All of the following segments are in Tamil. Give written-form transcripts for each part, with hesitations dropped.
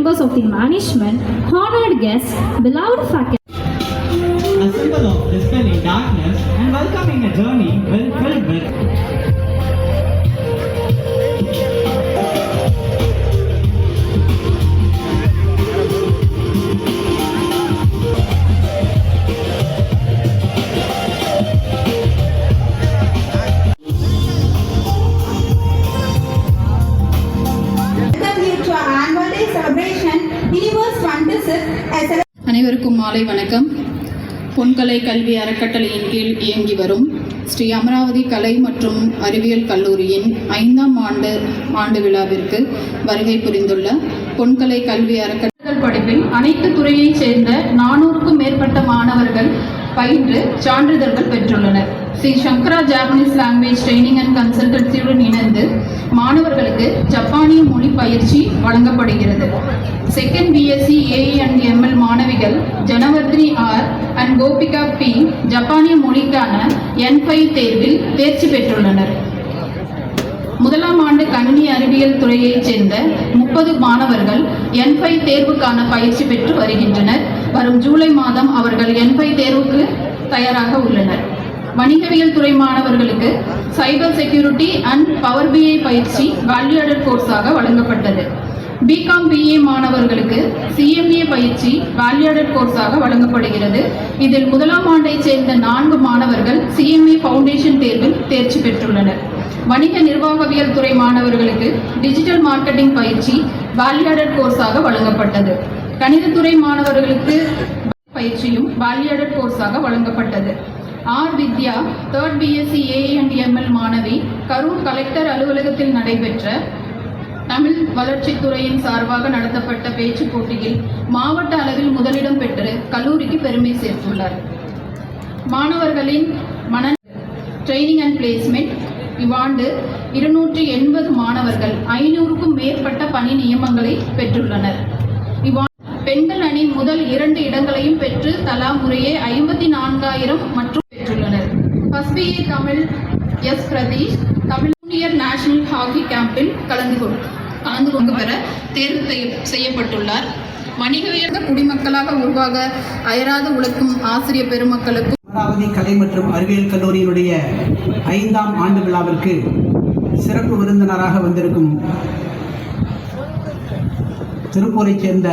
members of the management, honored guests, beloved faculty. A symbol of dispelling darkness and welcoming a journey filled with அனைவருக்கும் மாலை வணக்கம். பொன்கலை கல்வி அறக்கட்டளையின் கீழ் இயங்கி வரும் ஸ்ரீ அமராவதி கலை மற்றும் அறிவியல் கல்லூரியின் 5ஆம் ஆண்டு விழாவிற்கு வருகை புரிந்துள்ள பொன்கலை கல்வி அறக்கட்டளை படிப்பில் அனைத்து துறையைச் சேர்ந்த 400க்கும் மேற்பட்ட மாணவர்கள் பயின்று சான்றிதழ்கள் பெற்றுள்ளனர். Shri Shankara Japanese language training and கன்சல்டன்சியுடன் இணைந்து மாணவர்களுக்கு ஜப்பானிய மொழி பயிற்சி வழங்கப்படுகிறது. Second BSc AE and ML மாணவிகள் Janavardhini R and Gopika P ஜப்பானிய மொழிக்கான N5 தேர்வில் தேர்ச்சி பெற்றுள்ளனர். 1ஆம் ஆண்டு கணினி அறிவியல் துறையைச் சேர்ந்த 30 மாணவர்கள் N5 தேர்வுக்கான பயிற்சி பெற்று வருகின்றனர். வரும் ஜூலை மாதம் அவர்கள் N5 தேர்வுக்கு தயாராக உள்ளனர். வணிகவியல் துறை மாணவர்களுக்கு சைபர் செக்யூரிட்டி அண்ட் பவர் பிஐ பயிற்சி வேல்யூ ஆடட் கோர்ஸாக வழங்கப்பட்டது. பிகாம் பிஏ மாணவர்களுக்கு சிஎம்ஏ பயிற்சி வேல்யூ ஆடட் கோர்ஸாக வழங்கப்படுகிறது. இதில் 1ஆம் ஆண்டைச் சேர்ந்த 4 மாணவர்கள் சிஎம்ஏ ஃபவுண்டேஷன் தேர்வில் தேர்ச்சி பெற்றுள்ளனர். வணிக நிர்வாகவியல் துறை மாணவர்களுக்கு டிஜிட்டல் மார்க்கெட்டிங் பயிற்சி வேல்யூ ஆடட் கோர்ஸாக வழங்கப்பட்டது. கணிதத்துறை மாணவர்களுக்கு பயிற்சியும் வேல்யூ ஆடட் கோர்ஸாக வழங்கப்பட்டது. R Vidya 3rd BSc AE and ML மாணவி கரூர் கலெக்டர் அலுவலகத்தில் நடைபெற்ற தமிழ் வளர்ச்சித்துறையின் சார்பாக நடத்தப்பட்ட பேச்சு போட்டியில் மாவட்ட அளவில் முதலிடம் பெற்று கல்லூரிக்கு பெருமை சேர்த்துள்ளார். மாணவர்களின் ட்ரைனிங் அண்ட் பிளேஸ்மெண்ட் இவ்வாண்டு 280 மாணவர்கள் 500க்கும் மேற்பட்ட பணி நியமங்களை பெற்றுள்ளனர். பெண்கள் அணி முதல் 2 இடங்களையும் பெற்று தலா முறையே 54,000 மற்றும் பெற்றுள்ளனர். First BA Tamil S Pradeesh Tamil junior national hockey கேம்பில் கலந்து கொண்டு பெற தேர்வு செய்யப்பட்டுள்ளார். வணிகவியல் குடிமக்களாக உருவாக அயராது உழைக்கும் ஆசிரியர் பெருமக்களுக்கும் அமராவதி கலை மற்றும் அறிவியல் கல்லூரியினுடைய 5ஆம் ஆண்டு விழாவிற்கு சிறப்பு விருந்தினராக வந்திருக்கும் திருப்பூரைச் சேர்ந்த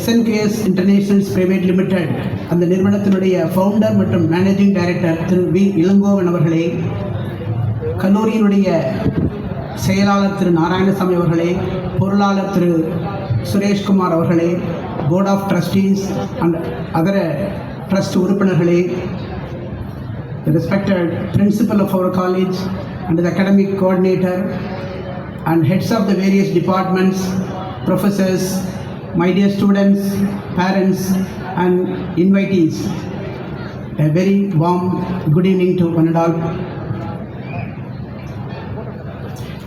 SNKS இன்டர்நேஷனல்ஸ் பிரைவேட் லிமிடெட் அந்த நிறுவனத்தினுடைய ஃபவுண்டர் மற்றும் மேனேஜிங் டைரக்டர் திரு வி இளங்கோவன் அவர்களே, கல்லூரியினுடைய செயலாளர் திரு நாராயணசாமி அவர்களே, பொருளாளர் திரு சுரேஷ்குமார் அவர்களே, board of trustees and other trust உறுப்பினர்களே, the respected principal of our college and the academic coordinator and heads of the various departments, professors, my dear students, parents and invitees, a very warm good evening to one and all.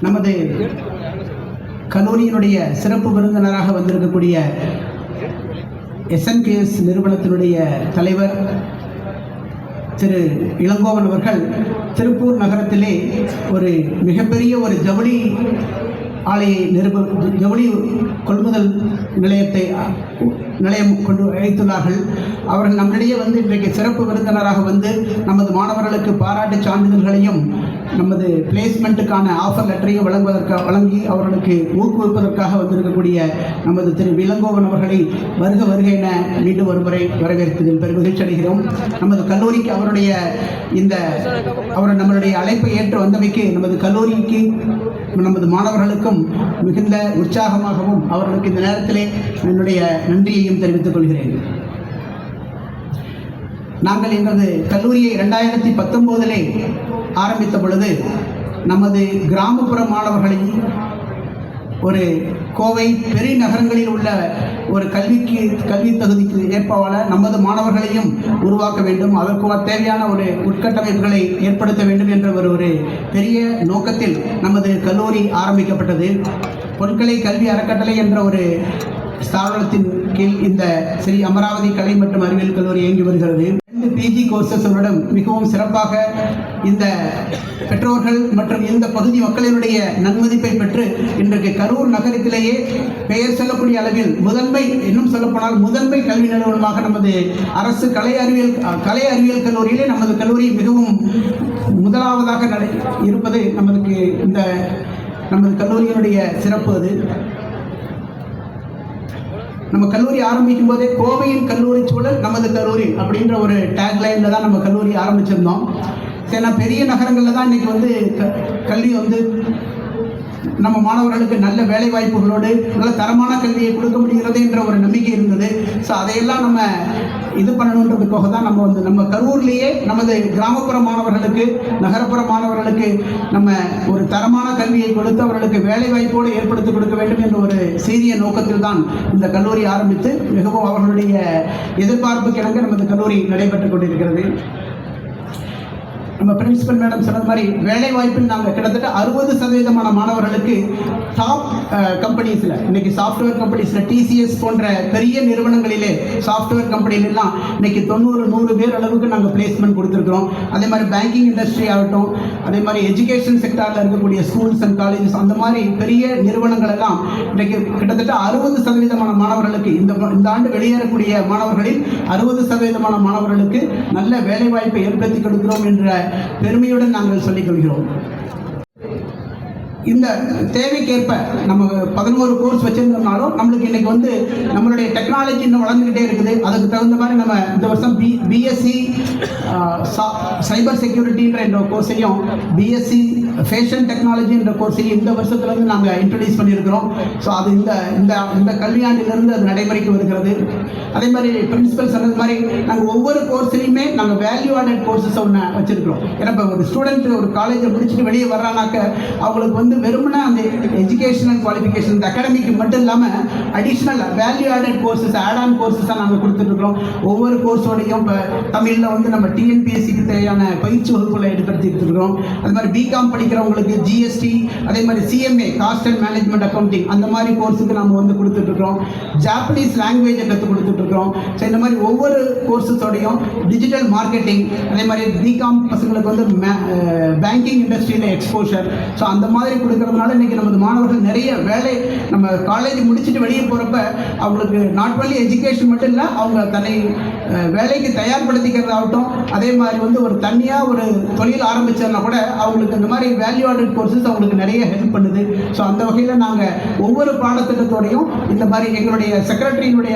நமது கல்லூரியினுடைய சிறப்பு விருந்தினராக வந்திருக்கக்கூடிய SNKS நிறுவனத்தினுடைய தலைவர் திரு இளங்கோவன் அவர்கள் திருப்பூர் நகரத்திலே ஒரு மிகப்பெரிய ஒரு ஜவுளி ஜவுளி கொள்முதல் நிலையம் கொண்டு வைத்துள்ளார்கள். அவர்கள் நம்மிடையே இன்றைக்கு சிறப்பு விருந்தினராக நமது மாணவர்களுக்கு பாராட்டு சான்றிதழ்களையும் நமது பிளேஸ்மெண்ட்டுக்கான ஆஃபர் லெட்டரையும் வழங்கி அவர்களுக்கு ஊக்குவிப்பதற்காக வந்திருக்கக்கூடிய நமது திரு இளங்கோவன் அவர்களை வருக என மீண்டும் ஒருமுறை வரவேற்பதில் பெருமகிழ்ச்சி அடைகிறோம். நமது கல்லூரிக்கு நம்மளுடைய அழைப்பை ஏற்று வந்தமைக்கு நமது கல்லூரிக்கு நமது மாணவர்களுக்கும் மிகுந்த உற்சாகமாகவும் அவர்களுக்கு இந்த நேரத்திலே என்னுடைய நன்றியையும் தெரிவித்துக் கொள்கிறேன். நாங்கள் எங்களது கல்லூரியை 2019 ஆரம்பித்த பொழுது நமது கிராமப்புற மாணவர்களை ஒரு கோவை பெரிய நகரங்களில் உள்ள ஒரு கல்வி தகுதிக்கு ஏற்பவால நமது மாணவர்களையும் உருவாக்க வேண்டும், அதற்கு தேவையான ஒரு உட்கட்டமைப்புகளை ஏற்படுத்த வேண்டும் என்ற ஒரு பெரிய நோக்கத்தில் நமது கல்லூரி ஆரம்பிக்கப்பட்டது. பொன்கலை கல்வி அறக்கட்டளை என்ற ஒரு ஸ்தாபனத்தின் கீழ் இந்த ஸ்ரீ அமராவதி கலை மற்றும் அறிவியல் கல்லூரி இயங்கி வருகிறது. பிஜி கோர்சஸுடன் மிகவும் சிறப்பாக இந்த பெற்றோர்கள் மற்றும் இந்த பகுதி மக்களினுடைய நன்மதிப்பை பெற்று இன்றைக்கு கரூர் நகரத்திலேயே பெயர் சொல்லக்கூடிய அளவில் இன்னும் சொல்லப்போனால் முதன்மை கல்வி நிறுவனமாக நமது அரசு கலை அறிவியல் கல்லூரியிலே நமது கல்லூரி மிகவும் முதலாவதாக இருப்பது நமது கல்லூரியினுடைய சிறப்பு. அது நம்ம கல்லூரி ஆரம்பிக்கும் போதே கோவையின் கல்லூரி சூழல் நமது கல்லூரி அப்படின்ற ஒரு டேக்லைனில் தான் நம்ம கல்லூரி ஆரம்பிச்சிருந்தோம். ஏன்னா பெரிய நகரங்களில் தான் இன்றைக்கி கல்வி நம்ம மாணவர்களுக்கு நல்ல வேலை வாய்ப்புகளோடு நல்ல தரமான கல்வியை கொடுக்க முடிகிறது என்ற ஒரு நம்பிக்கை இருந்தது. ஸோ அதையெல்லாம் நம்ம இது பண்ணணுன்றதுக்காக தான் நம்ம கரூர்லேயே நமது கிராமப்புற மாணவர்களுக்கு நகரப்புற மாணவர்களுக்கு நம்ம ஒரு தரமான கல்வியை கொடுத்து அவர்களுக்கு வேலை வாய்ப்போடு ஏற்படுத்தி கொடுக்க வேண்டும் என்ற ஒரு சீரிய நோக்கத்தில் தான் இந்த கல்லூரி ஆரம்பித்து மிகவும் அவர்களுடைய எதிர்பார்ப்புக்கு இணங்க நமது கல்லூரி நடைபெற்றுக் கொண்டிருக்கிறது. நம்ம பிரின்சிபல் மேடம் சொன்ன மாதிரி வேலை வாய்ப்பில் நாங்கள் கிட்டத்தட்ட 60% மாணவர்களுக்கு டாப் கம்பெனிஸில் இன்னைக்கு சாஃப்ட்வேர் கம்பெனிஸில் டிசிஎஸ் போன்ற பெரிய நிறுவனங்களிலே சாஃப்ட்வேர் கம்பெனிலெல்லாம் இன்னைக்கு 90-100 பேர் அளவுக்கு நாங்கள் பிளேஸ்மெண்ட் கொடுத்துருக்குறோம். அதே மாதிரி பேங்கிங் இண்டஸ்ட்ரி ஆகட்டும், அதே மாதிரி எஜுகேஷன் செக்டாரில் இருக்கக்கூடிய ஸ்கூல்ஸ் அண்ட் காலேஜஸ் அந்த மாதிரி பெரிய நிறுவனங்கள் எல்லாம் இன்னைக்கு கிட்டத்தட்ட 60% மாணவர்களுக்கு இந்த ஆண்டு வெளியேறக்கூடிய மாணவர்களில் 60% மாணவர்களுக்கு நல்ல வேலை வாய்ப்பை ஏற்படுத்தி கொடுக்கிறோம் என்ற பெருமையுடன் நாங்கள் சொல்லிக் கொள்கிறோம். இந்த தேவைக்கேற்ப நம்ம 11 கோர்ஸ் வச்சிருந்தோம்னாலும் நம்மளுக்கு இன்னைக்கு நம்மளுடைய டெக்னாலஜி இன்னும் வளர்ந்துக்கிட்டே இருக்குது. அதுக்கு தகுந்த மாதிரி நம்ம இந்த வருஷம் பிஎஸ்சி சைபர் செக்யூரிட்டின்ற என்ற கோர்ஸையும் பிஎஸ்சி ஃபேஷன் டெக்னாலஜி என்ற கோர்ஸையும் இந்த வருஷத்துலேருந்து நாங்கள் இன்ட்ரடியூஸ் பண்ணியிருக்கிறோம். ஸோ அது இந்த கல்வியாண்டிலிருந்து அது நடைமுறைக்கு வருகிறது. அதே மாதிரி பிரின்சிபல் சொன்னது மாதிரி நாங்கள் ஒவ்வொரு கோர்ஸ்லையுமே நாங்கள் வேல்யூ ஆடட் கோர்ஸஸ் ஒன்று வச்சுருக்கிறோம். ஏன்னா இப்போ ஒரு ஸ்டூடெண்ட் ஒரு காலேஜை முடிச்சுட்டு வெளியே வர்றானாக்க அவங்களுக்கு வெறுமனா அந்த எஜுகேஷனல் குவாலிஃபிகேஷன் இந்த அகாடமிக்கு மட்டும் இல்லாமல் additional value added courses add on கோர்சஸாக நாங்கள் கொடுத்துட்ருக்கோம். ஒவ்வொரு கோர்ஸோடையும் இப்போ தமிழில் நம்ம டிஎன்பிஎஸ்சிக்கு தேவையான பயிற்சி வகுப்புகளை ஏற்படுத்திட்டு இருக்கிறோம். அது மாதிரி பிகாம் படிக்கிறவங்களுக்கு ஜிஎஸ்டி, அதே மாதிரி CMA cost and management accounting அந்த மாதிரி கோர்ஸுக்கு நம்ம கொடுத்துட்ருக்கோம். ஜாப்பனீஸ் லாங்குவேஜை கற்றுக் கொடுத்துட்ருக்கோம். ஸோ இந்த மாதிரி ஒவ்வொரு கோர்ஸஸோடையும் டிஜிட்டல் மார்க்கெட்டிங், அதே மாதிரி பிகாம் பசங்களுக்கு பேங்கிங் இண்டஸ்ட்ரியில் எக்ஸ்போஷர், ஸோ அந்த மாதிரி கொடுக்கறதுனால இன்னைக்கு நமது மாணவர்கள் நிறைய வேலை நம்ம காலேஜ் முடிச்சுட்டு வெளியே போகிறப்ப அவங்களுக்கு நாட் ஒன்லி எஜுகேஷன் மட்டும் இல்லை, அவங்க தன்னை வேலைக்கு தயார்படுத்திக்கிறதாகட்டும், அதே மாதிரி ஒரு தனியாக ஒரு தொழில் ஆரம்பிச்சதுனா கூட அவங்களுக்கு இந்த மாதிரி வேல்யூ ஆடட் கோர்சஸ் அவங்களுக்கு நிறைய ஹெல்ப் பண்ணுது. ஸோ அந்த வகையில் நாங்கள் ஒவ்வொரு பாடத்திட்டத்தோடையும் இந்த மாதிரி எங்களுடைய செக்ரட்டரியினுடைய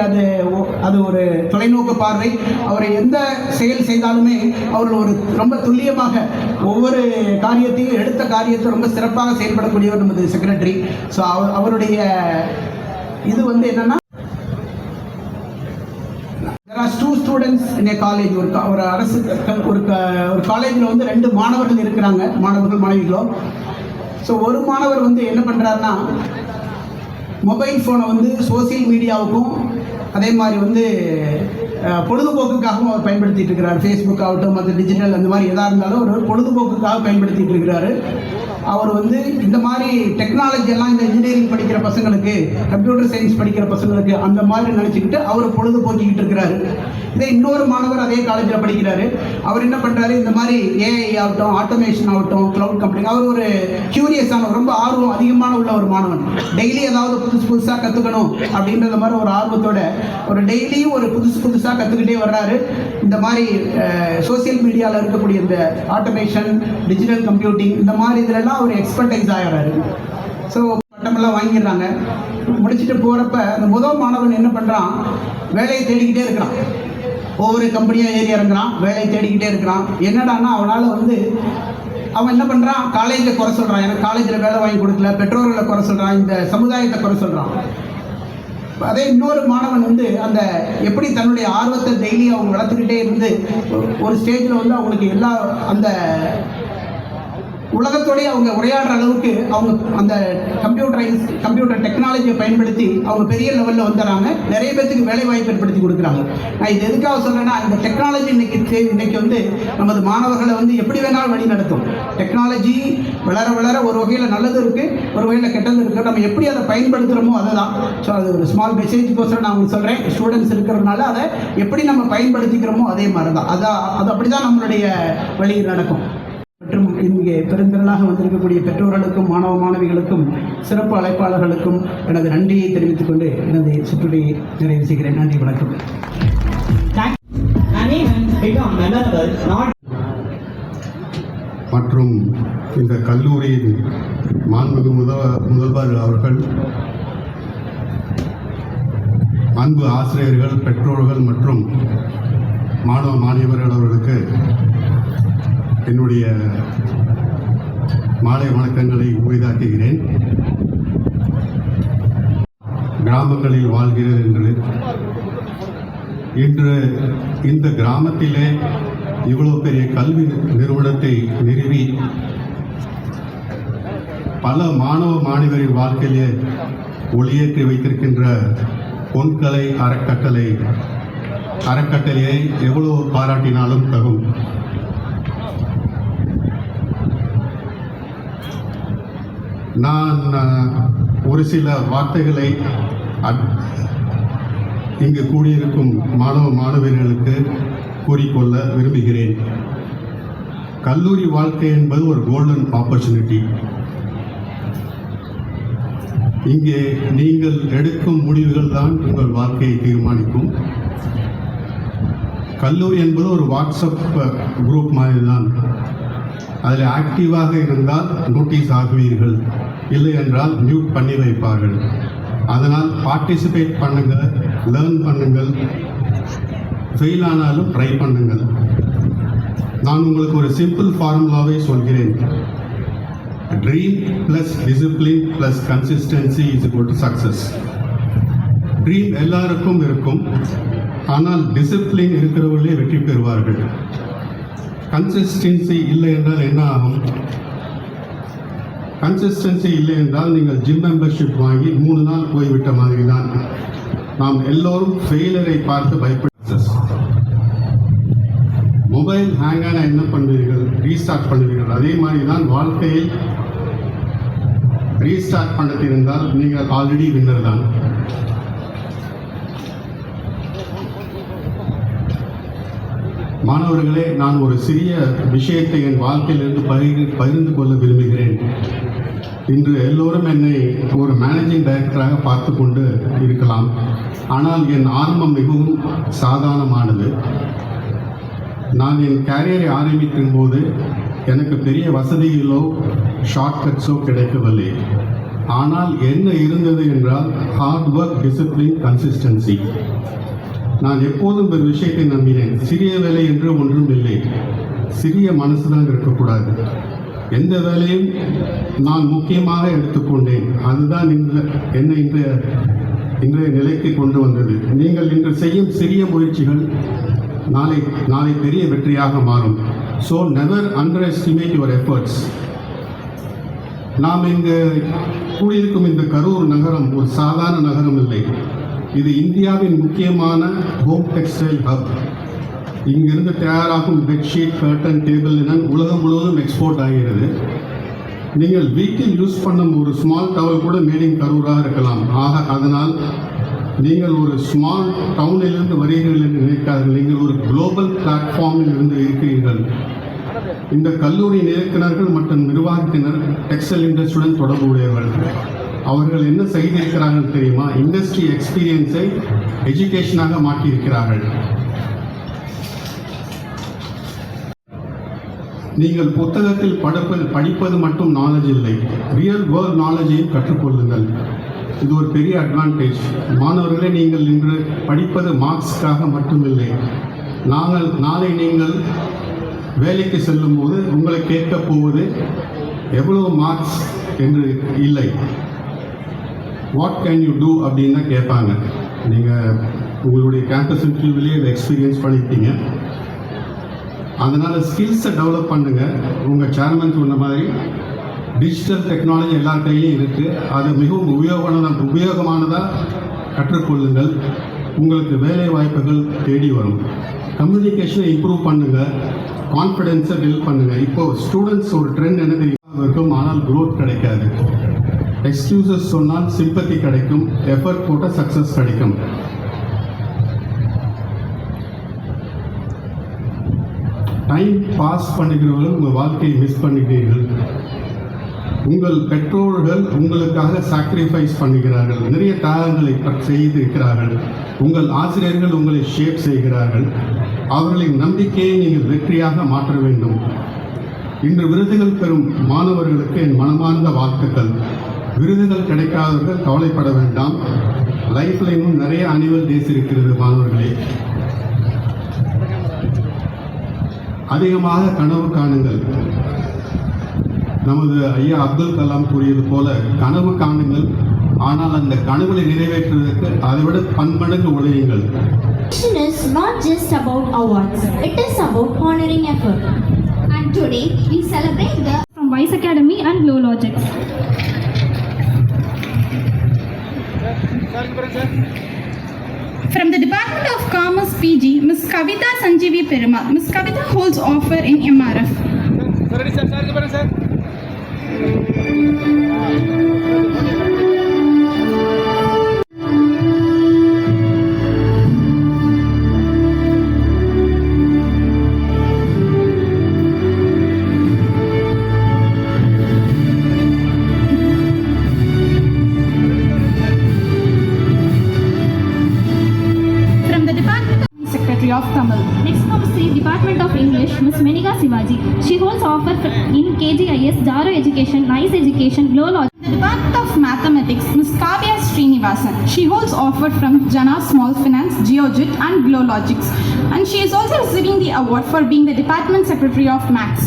அது ஒரு தொலைநோக்கு பார்வை, அவரை எந்த செயல் செய்தாலுமே அவர்கள் ரொம்ப துல்லியமாக ஒவ்வொரு காரியத்தையும் எடுத்த காரியத்தை ரொம்ப சிறப்பாக செயல்படக்கூடியவர் நமது செக்ரட்டரி. ஸோ அவருடைய இது என்னன்னா there are 2 students in a college. ஒரு அரசு ஒரு காலேஜில் 2 மாணவர்கள் இருக்கிறாங்க, மாணவிகளோ. ஸோ ஒரு மாணவர் என்ன பண்ணுறாருன்னா மொபைல் ஃபோனை சோசியல் மீடியாவுக்கும் அதே மாதிரி பொழுதுபோக்குக்காகவும் அவர் பயன்படுத்திட்டு இருக்கிறார். ஃபேஸ்புக் ஆகட்டும், மற்ற டிஜிட்டல் அந்த மாதிரி எதாக இருந்தாலும் ஒரு பொழுதுபோக்குக்காக பயன்படுத்திட்டு இருக்கிறாரு. அவர் இந்த மாதிரி டெக்னாலஜி எல்லாம் இந்த இன்ஜினியரிங் படிக்கிற பசங்களுக்கு, கம்ப்யூட்டர் சயின்ஸ் படிக்கிற பசங்களுக்கு அந்த மாதிரி நினச்சிக்கிட்டு அவர் பொழுதுபோக்கிக்கிட்டு இருக்கிறாரு. இதே இன்னொரு மாணவர் அதே காலேஜில் படிக்கிறாரு. அவர் என்ன பண்ணுறாரு, இந்த மாதிரி ஏஐ ஆகட்டும், ஆட்டோமேஷன் ஆகட்டும், க்ளவுட் கம்ப்யூட்டிங், அவர் ஒரு கியூரியஸான ரொம்ப ஆர்வம் அதிகமான உள்ள ஒரு மாணவன். டெய்லி ஏதாவது புதுசாக கற்றுக்கணும் அப்படின்ற மாதிரி ஒரு ஆர்வத்தோட ஒரு டெய்லியும் ஒரு புதுசாக கற்றுக்கிட்டே வர்றாரு. இந்த மாதிரி சோசியல் மீடியாவில் இருக்கக்கூடிய இந்த ஆட்டோமேஷன், டிஜிட்டல் கம்ப்யூட்டிங் இந்த மாதிரி இதிலெல்லாம் அவர் எக்ஸ்பர்டைஸ் ஆகிறாரு. ஸோ பட்டமெல்லாம் வாங்கிடுறாங்க. முடிச்சுட்டு போகிறப்ப அந்த முதல் மாணவன் என்ன பண்ணுறான், வேலையை தேடிக்கிட்டே இருக்கிறான். ஒவ்வொரு கம்பெனியாக ஏறி இறங்குறான், வேலையை தேடிக்கிட்டே இருக்கிறான். என்னடான்னா அவனால் அவன் என்ன பண்ணுறான், காலேஜில் குறை சொல்கிறான், எனக்கு காலேஜில் வேலை வாங்கி கொடுக்கல, பெற்றோர்களை குறை சொல்கிறான், இந்த சமுதாயத்தை குறை சொல்கிறான். அதே இன்னொரு மாணவன் அந்த எப்படி தன்னுடைய ஆர்வத்தை டெய்லி அவங்க வளர்த்துக்கிட்டே இருந்து ஒரு ஸ்டேஜில் அவங்களுக்கு எல்லா அந்த உலகத்தோடய அவங்க உரையாடுற அளவுக்கு அவங்க அந்த கம்ப்யூட்டர் டெக்னாலஜியை பயன்படுத்தி அவங்க பெரிய லெவலில் வந்துடுறாங்க. நிறைய பேருக்கு வேலை வாய்ப்பு ஏற்படுத்தி கொடுக்குறாங்க. நான் இது எதுக்காக சொல்கிறேன்னா, இந்த டெக்னாலஜி இன்னைக்கு வந்து நமது மாணவர்களை வந்து எப்படி வேணாலும் வழி நடத்தும். டெக்னாலஜி வளர வளர ஒரு வகையில் நல்லது இருக்குது, ஒரு வகையில் கெட்டது இருக்குது. நம்ம எப்படி அதை பயன்படுத்துகிறோமோ அதுதான். ஸோ அது ஒரு ஸ்மால் மெசேஜுக்கோசரம் நான் உங்களுக்கு சொல்கிறேன். ஸ்டூடெண்ட்ஸ் இருக்கிறதுனால அதை எப்படி நம்ம பயன்படுத்திக்கிறோமோ அதே மாதிரி தான். அது அப்படி தான் நம்மளுடைய வழி நடக்கும். மற்றும் இங்கே பெருந்திரளாக வந்திருக்கக்கூடிய பெற்றோர்களுக்கும் மாணவ மாணவிகளுக்கும் சிறப்பு அழைப்பாளர்களுக்கும் எனது நன்றியை தெரிவித்துக் கொண்டு எனது சுற்றுரையை நிறைவு செய்கிறேன். நன்றி, வணக்கம். மற்றும் இந்த கல்லூரியின் மாண்புமிகு முதல்வர் அவர்கள், அன்பு ஆசிரியர்கள், பெற்றோர்கள் மற்றும் மாணவ மாணவியர்கள் அவர்களுக்கு என்னுடைய மாலை வணக்கங்களை உரிதாக்குகிறேன். கிராமங்களில் வாழ்கிறது என்று இன்று இந்த கிராமத்திலே இவ்வளவு பெரிய கல்வி நிறுவனத்தை நிறுவி பல மாணவ மாணவரின் வாழ்க்கையிலே ஒளியேற்றி வைத்திருக்கின்ற பொன்கலை அறக்கட்டளையை எவ்வளவு பாராட்டினாலும் தகும். நான் ஒரு சில வார்த்தைகளை இங்கு கூடியிருக்கும் மாணவ மாணவியர்களுக்கு கூறிக்கொள்ள விரும்புகிறேன். கல்லூரி வாழ்க்கை என்பது ஒரு கோல்டன் ஆப்பர்ச்சுனிட்டி. இங்கே நீங்கள் எடுக்கும் முடிவுகள் தான் உங்கள் வாழ்க்கையை தீர்மானிக்கும். கல்லூரி என்பது ஒரு வாட்ஸ்அப் குரூப் மாதிரி தான். அதில் ஆக்டிவாக இருந்தால் நோட்டீஸ் ஆகுவீர்கள், இல்லை என்றால் மியூட் பண்ணி வைப்பார்கள். அதனால் பார்ட்டிசிபேட் பண்ணுங்கள், லேர்ன் பண்ணுங்கள், ஃபெயில் ஆனாலும் ட்ரை பண்ணுங்கள். நான் உங்களுக்கு ஒரு சிம்பிள் ஃபார்முலாவை சொல்கிறேன். Dream plus discipline plus consistency is equal to success. Dream எல்லாருக்கும் இருக்கும், ஆனால் டிசிப்ளின் இருக்கிறவர்களே வெற்றி பெறுவார்கள். கன்சிஸ்டன்சி இல்லை என்றால் என்ன ஆகும்? கன்சிஸ்டன்சி இல்லை என்றால் நீங்கள் ஜிம் மெம்பர்ஷிப் வாங்கி 3 நாள் போய்விட்ட மாதிரி தான். நாம் எல்லோரும் ஃபெயிலரை பார்த்து பயப்பட. மொபைல் ஹேங் ஆன என்ன பண்ணுவீர்கள்? ரீஸ்டார்ட் பண்ணுவீர்கள். அதே மாதிரி தான் வாழ்க்கையில் ரீஸ்டார்ட் பண்ண தெரிந்தால் நீங்கள் ஆல்ரெடி வின்னர் தான். மாணவர்களே, நான் ஒரு சிறிய விஷயத்தை என் வாழ்க்கையிலிருந்து பகிர்ந்து கொள்ள விரும்புகிறேன். இன்று எல்லோரும் என்னை ஒரு மேனேஜிங் டைரக்டராக பார்த்து கொண்டு இருக்கலாம். ஆனால் என் ஆரம்பம் மிகவும் சாதாரணமானது. நான் என் கேரியரை ஆரம்பிக்கும் போது எனக்கு பெரிய வசதிகளோ ஷார்ட்கட்ஸோ கிடைக்கவில்லை. ஆனால் என்ன இருந்தது என்றால் ஹார்ட் ஒர்க், டிசிப்ளின், கன்சிஸ்டன்சி. நான் எப்போதும் ஒரு விஷயத்தை நம்பினேன். சிறிய வேலை என்று ஒன்றும் இல்லை, சிறிய மனசுதான் இருக்கக்கூடாது. எந்த வேலையும் நான் முக்கியமாக எடுத்துக்கொண்டேன். அதுதான் என்னை இன்றைய நிலைக்கு கொண்டு வந்தது. நீங்கள் இன்று செய்யும் சிறிய முயற்சிகள் நாளை பெரிய வெற்றியாக மாறும். So never under estimate your efforts. நாம் இங்கு கூடியிருக்கும் இந்த கரூர் நகரம் ஒரு சாதாரண நகரம் இல்லை. இது இந்தியாவின் முக்கியமான ஹோம் டெக்ஸ்டைல் ஹப். இங்கிருந்து தயாராகும் பெட்ஷீட், கர்டன், டேபிள் என உலகம் முழுவதும் எக்ஸ்போர்ட் ஆகிறது. நீங்கள் வீட்டில் யூஸ் பண்ணும் ஒரு ஸ்மால் டவல் கூட மேட் இன் கரூராக இருக்கலாம். அதனால் நீங்கள் ஒரு ஸ்மால் டவுனிலிருந்து வருகிறீர்கள் என்று நினைக்காதீர்கள். நீங்கள் ஒரு குளோபல் பிளாட்ஃபார்மில் இருந்து இருக்கிறீர்கள். இந்த கல்லூரி இயக்குநர்கள் மற்றும் நிர்வாகத்தினர் டெக்ஸ்டைல் இண்டஸ்ட்ரியுடன் தொடர்புடையவர்கள். அவர்கள் என்ன செய்திருக்கிறார்கள் தெரியுமா? இண்டஸ்ட்ரி எக்ஸ்பீரியன்ஸை எஜுகேஷனாக மாற்றியிருக்கிறார்கள். நீங்கள் புத்தகத்தில் படிப்பது மட்டும் நாலேஜ் இல்லை, ரியல் வேர்ல்ட் நாலேஜையும் கற்றுக்கொள்ளுங்கள். இது ஒரு பெரிய அட்வான்டேஜ். மாணவர்களே, நீங்கள் இன்று படிப்பது மார்க்ஸ்க்காக மட்டுமில்லை. நாளை நீங்கள் வேலைக்கு செல்லும் போது உங்களை கேட்கப் போவது எவ்வளவு மார்க்ஸ் என்று இல்லை, வாட் கேன் யூ டூ அப்படின்னு தான் கேட்பாங்க. நீங்கள் உங்களுடைய கேம்பஸ் இன்டர்வியூவிலேயே இதை எக்ஸ்பீரியன்ஸ் பண்ணியிருப்பீங்க. அதனால் ஸ்கில்ஸை டெவலப் பண்ணுங்கள். உங்கள் சேர்மன் சொன்ன மாதிரி டிஜிட்டல் டெக்னாலஜி எல்லார் கையிலையும் இருக்குது. அது மிகவும் உபயோகமானதாக கற்றுக்கொள்ளுங்கள். உங்களுக்கு வேலை வாய்ப்புகள் தேடி வரும். கம்யூனிகேஷனை இம்ப்ரூவ் பண்ணுங்கள். கான்ஃபிடென்ஸை பில்ட் பண்ணுங்கள். இப்போது ஸ்டூடெண்ட்ஸ் ஒரு ட்ரெண்ட் என்ன தெரியும் இருக்கும், ஆனால் க்ரோத் கிடைக்காது. எக்ஸ்கியூசஸ் சொன்னால் சிம்பத்தி கிடைக்கும், எஃபர்ட் போட்டால் சக்ஸஸ் கிடைக்கும். டைம் பாஸ் பண்ணுகிறவர்கள் உங்கள் வாழ்க்கையை மிஸ் பண்ணுகிறீர்கள். உங்கள் பெற்றோர்கள் உங்களுக்காக சாக்ரிஃபைஸ் பண்ணுகிறார்கள், நிறைய தியாகங்களை செய்திருக்கிறார்கள். உங்கள் ஆசிரியர்கள் உங்களை ஷேப் செய்கிறார்கள். அவர்களின் நம்பிக்கையை நீங்கள் வெற்றியாக மாற்ற வேண்டும். இன்று விருதுகள் பெறும் மாணவர்களுக்கு என் மனமார்ந்த வாழ்த்துக்கள். விருதுகள் கிடைக்காதவர்கள் கவலைப்பட வேண்டாம். லைஃப்பில் இன்னும் நிறைய ஆனுவல் டேஸ் இருக்கிறது மாணவர்களே. அதிகமாக கனவு காணுங்கள். நமது ஐயா அப்துல் கலாம் கூறியது போல கனவு காணுங்கள், ஆனால் அந்த கனவுகளை நிறைவேற்றுவதற்கு அதைவிட பன்மடங்கு உழையுங்கள். Education is not just about awards, it is about honoring effort. And today we celebrate the from Vice Academy and Glow Logics. From the Department of Commerce PG, Ms. Kavita Sanjeevi Perumal. Ms. Kavita holds offer in MRF. Of Tamil. Next comes the Department of English, Ms. Meniga Sivaji. She holds offer in KGIS, Jaro Education, Nice Education, Glow Logics. The Department of Mathematics, Ms. Kavya Srinivasan. She holds offer from Jana Small Finance, Geojit and Glow Logics. And she is also receiving the award for being the Department Secretary of Maths.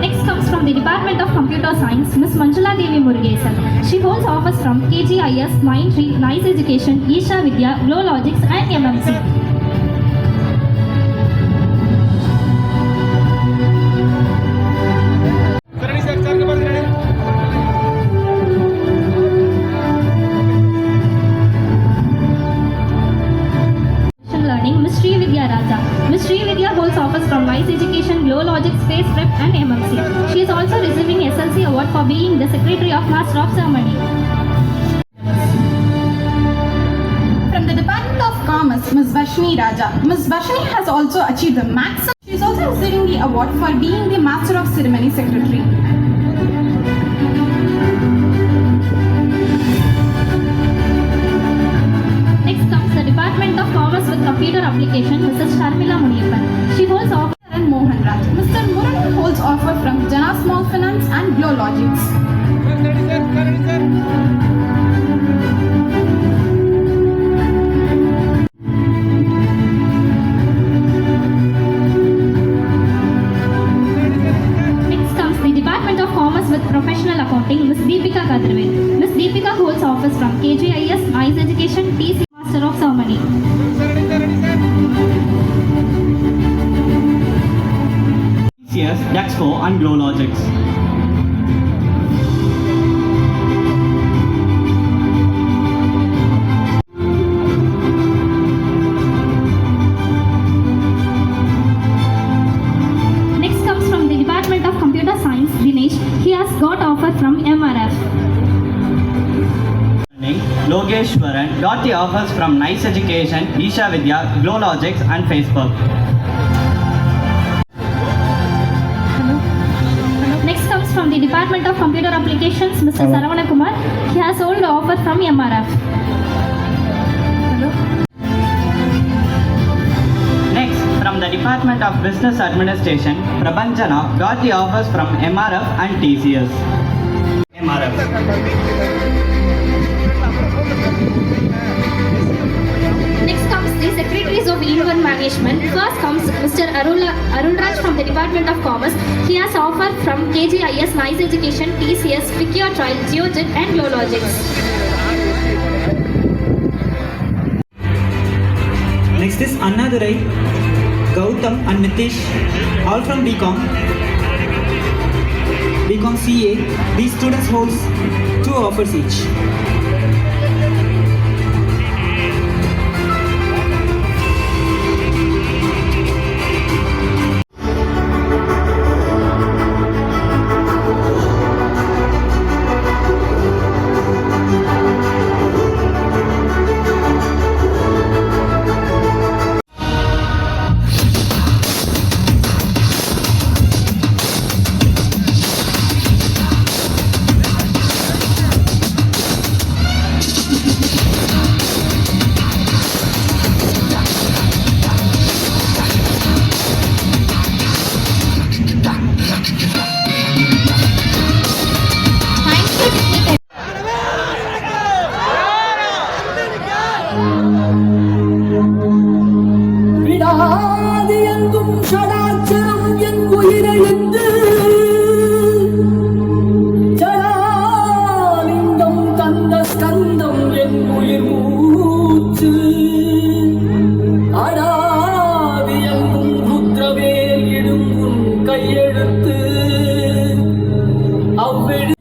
Next comes from the Department of Computer Science, Ms. Manjula Devi Murugesan. She holds offers from KGIS, Mindtree, Nice Education, Isha Vidya, Glow Logics and MMC. Learning, Ms. Sri Vidya Raja. Ms. Sri Vidya holds offers from Nice Education, Glow Logics, Space Prep and MMC. She is also receiving SLC award for being the Secretary of Master of Ceremony. From the Department of Commerce, Ms. Vashni Raja. Ms. Vashni has also achieved the Maths. She is also receiving the award for being the Master of Ceremony Secretary. Next comes the Department of Commerce with Computer Application, Mrs. Sharmila Muniyappan. She holds offer And Mohan Raj. Mr. Murali holds offer from Jana Small Finance and Glow Logics. Next comes the Department of Commerce with Professional Accounting, Ms. Deepika Kadrivel. Ms. Deepika holds offers from KGIS, Nice Education, TC Master of Ceremony. TCS, Dexco and Glow Logics. Next comes from the Department of Computer Science, Dinesh. He has got offer from MRF. Logeshwaran got the offers from Nice Education, Isha Vidya, Glow Logics and Facebook. Next comes from the Department of Computer Applications, Mr. Saravana Kumar. He has sold offer from MRF. Next, from the Department of Business Administration, Prabhanjana got the offers from MRF and TCS. MRF. Next comes the Secretaries of Event Management. First comes Mr. Arulraj from the Department of Commerce. He has offer from KGIS, Nice Education, TCS, Picure Trial, Geojit and Glow Logics. Next is Annadurai, Gautam and Nitish, all from BCom CA. These students holds 2 offers each. விடாதியங்கும் சடாச்சரம் என் உயிரெழுந்து ஜடாலிங்கம் தந்த ஸ்கந்தம் என் உயிர் மூச்சு அடாதியங்கும் ருத்ரவேல் இடும் உன் கையெழுத்து அவ்வெழு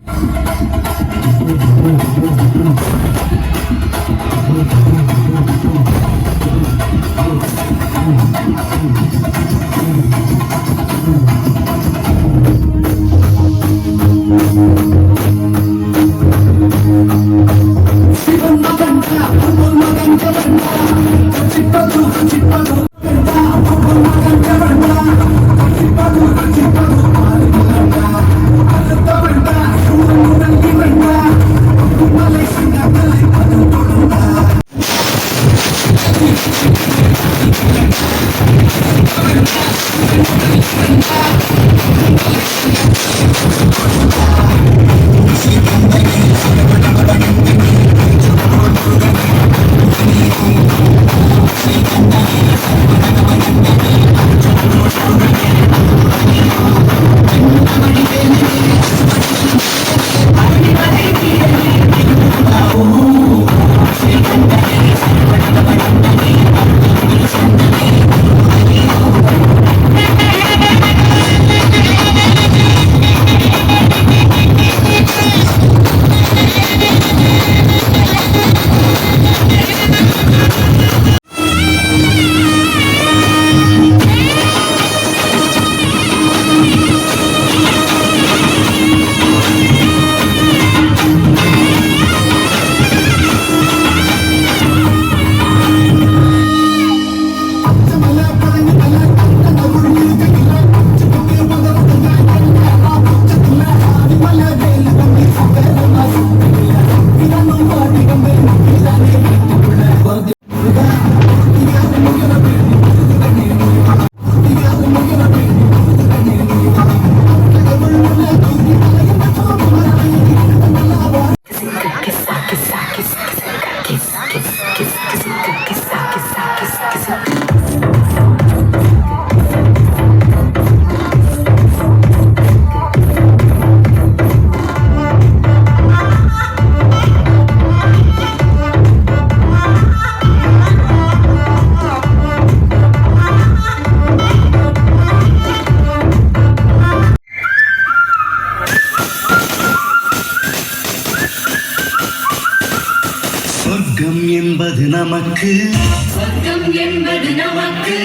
சொர்க்கம் என்பது நமக்கு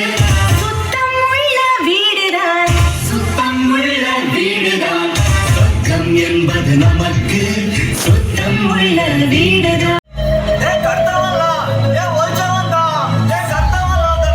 சுத்தம் உள்ள வீடுதான் சொர்க்கம் என்பது நமக்கு சுத்தம் உள்ள வீடுதான்